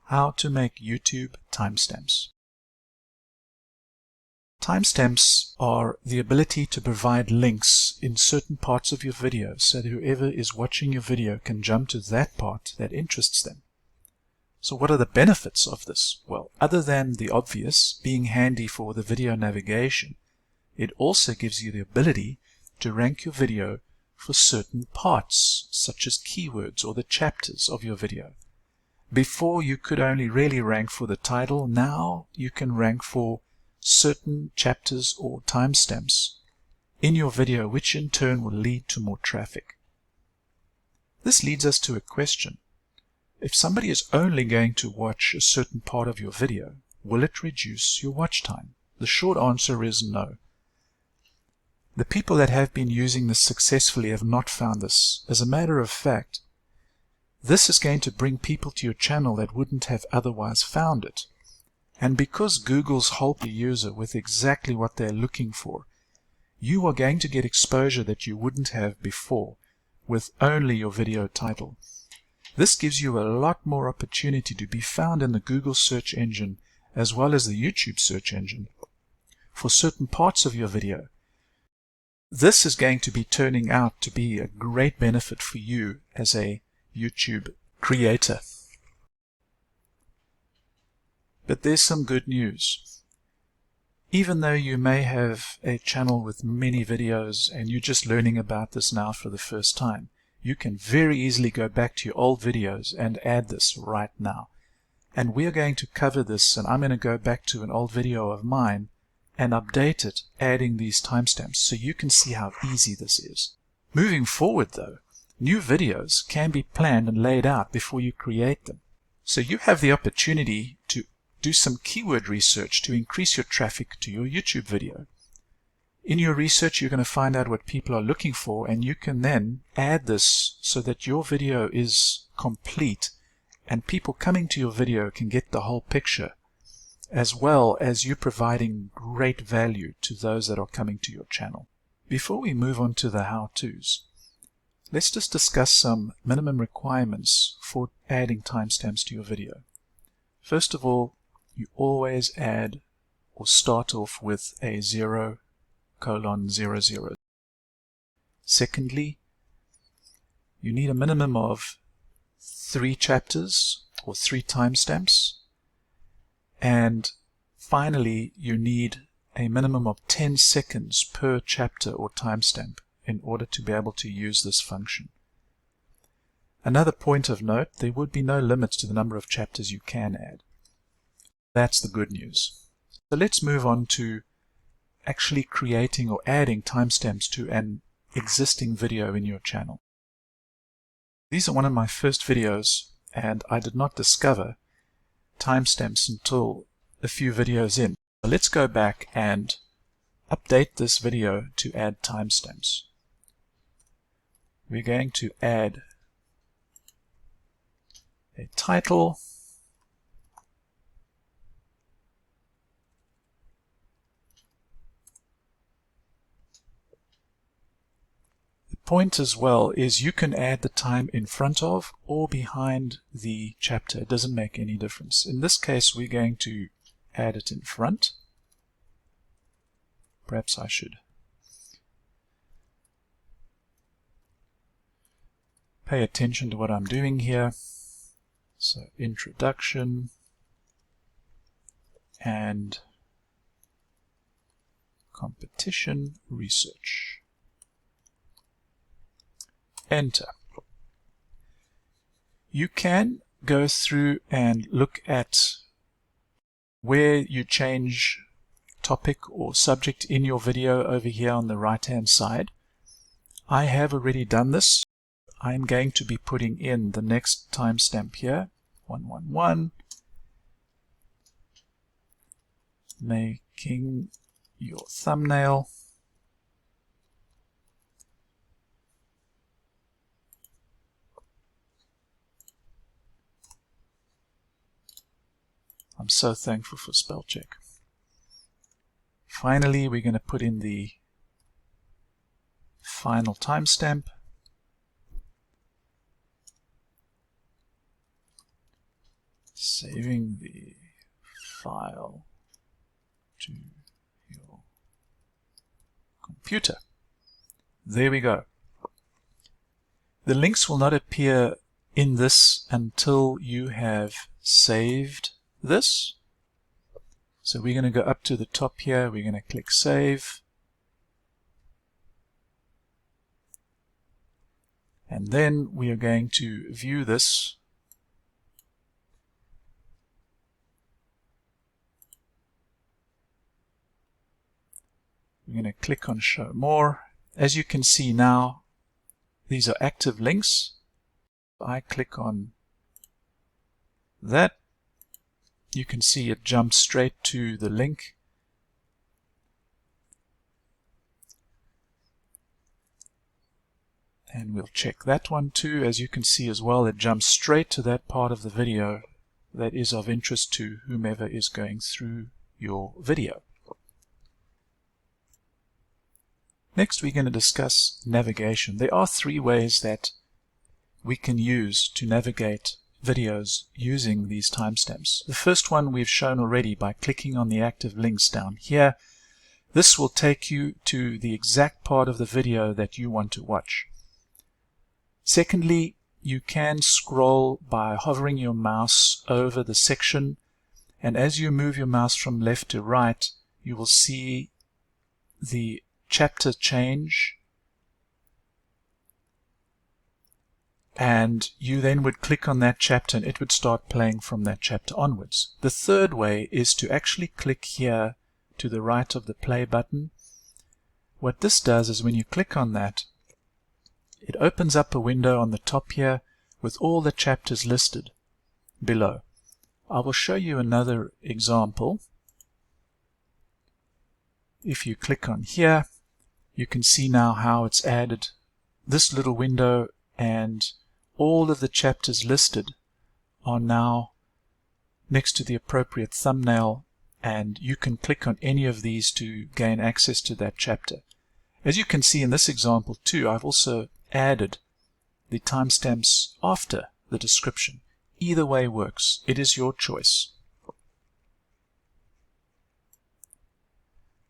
How to make YouTube timestamps. Timestamps are the ability to provide links in certain parts of your video so that whoever is watching your video can jump to that part that interests them. So what are the benefits of this? Well, other than the obvious, being handy for the video navigation, it also gives you the ability to rank your video for certain parts, such as keywords or the chapters of your video. Before, you could only really rank for the title. Now you can rank for certain chapters or timestamps in your video, which in turn will lead to more traffic. This leads us to a question. If somebody is only going to watch a certain part of your video, will it reduce your watch time? The short answer is no. The people that have been using this successfully have not found this. As a matter of fact, this is going to bring people to your channel that wouldn't have otherwise found it. And because Google's help the user with exactly what they're looking for, you are going to get exposure that you wouldn't have before with only your video title. This gives you a lot more opportunity to be found in the Google search engine as well as the YouTube search engine for certain parts of your video. This is going to be turning out to be a great benefit for you as a YouTube creator. But there's some good news. Even though you may have a channel with many videos and you're just learning about this now for the first time, you can very easily go back to your old videos and add this right now. And we're going to cover this, and I'm going to go back to an old video of mine and update it, adding these timestamps so you can see how easy this is. Moving forward though, new videos can be planned and laid out before you create them. So you have the opportunity to do some keyword research to increase your traffic to your YouTube video. In your research, you're going to find out what people are looking for, and you can then add this so that your video is complete and people coming to your video can get the whole picture, as well as you providing great value to those that are coming to your channel. Before we move on to the how-tos, let's just discuss some minimum requirements for adding timestamps to your video. First of all, you always add or start off with a 0:00. Secondly, you need a minimum of 3 chapters or 3 timestamps. And finally, you need a minimum of 10 seconds per chapter or timestamp in order to be able to use this function. Another point of note, there would be no limits to the number of chapters you can add. That's the good news. So let's move on to actually creating or adding timestamps to an existing video in your channel. These are one of my first videos, and I did not discover timestamps until a few videos in. So let's go back and update this video to add timestamps. We're going to add a title, point as well is you can add the time in front of or behind the chapter. It doesn't make any difference. In this case, we're going to add it in front. Perhaps I should pay attention to what I'm doing here. So introduction and competition research. Enter. You can go through and look at where you change topic or subject in your video over here on the right hand side. I have already done this. I'm going to be putting in the next timestamp here, 111, making your thumbnail. I'm so thankful for spell check. Finally, we're going to put in the final timestamp. saving the file to your computer. There we go. The links will not appear in this until you have saved this. So we're going to go up to the top here, we're going to click Save. And then we are going to view this. We're going to click on Show More. As you can see now, these are active links. I click on that. You can see it jumps straight to the link. And we'll check that one too. As you can see as well, it jumps straight to that part of the video that is of interest to whomever is going through your video. Next, we're going to discuss navigation. There are 3 ways that we can use to navigate videos using these timestamps. The first one we've shown already by clicking on the active links down here. This will take you to the exact part of the video that you want to watch. Secondly, you can scroll by hovering your mouse over the section, and as you move your mouse from left to right, you will see the chapter change, and you then would click on that chapter and it would start playing from that chapter onwards. The third way is to actually click here to the right of the play button. What this does is when you click on that, it opens up a window on the top here with all the chapters listed below. I will show you another example. If you click on here, you can see now how it's added this little window, and all of the chapters listed are now next to the appropriate thumbnail, and you can click on any of these to gain access to that chapter. As you can see in this example too, I've also added the timestamps after the description. Either way works. It is your choice.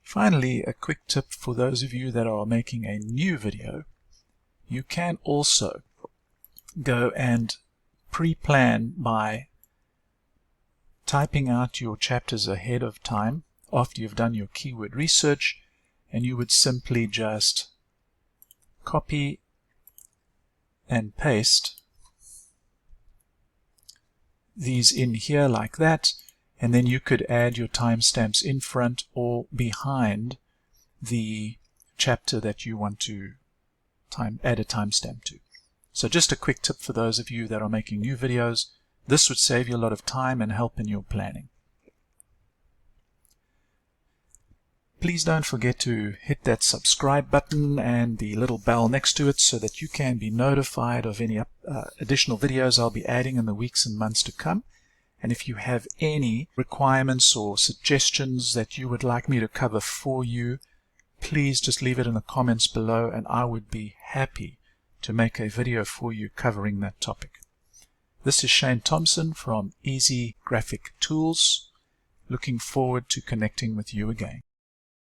Finally, a quick tip for those of you that are making a new video. You can also go and pre-plan by typing out your chapters ahead of time after you've done your keyword research, and you would simply just copy and paste these in here like that, and then you could add your timestamps in front or behind the chapter that you want to add a timestamp to. So just a quick tip for those of you that are making new videos. This would save you a lot of time and help in your planning. Please don't forget to hit that subscribe button and the little bell next to it so that you can be notified of any additional videos I'll be adding in the weeks and months to come. And if you have any requirements or suggestions that you would like me to cover for you, please just leave it in the comments below, and I would be happy to make a video for you covering that topic. This is Shane Thompson from Easy Graphic Tools. Looking forward to connecting with you again.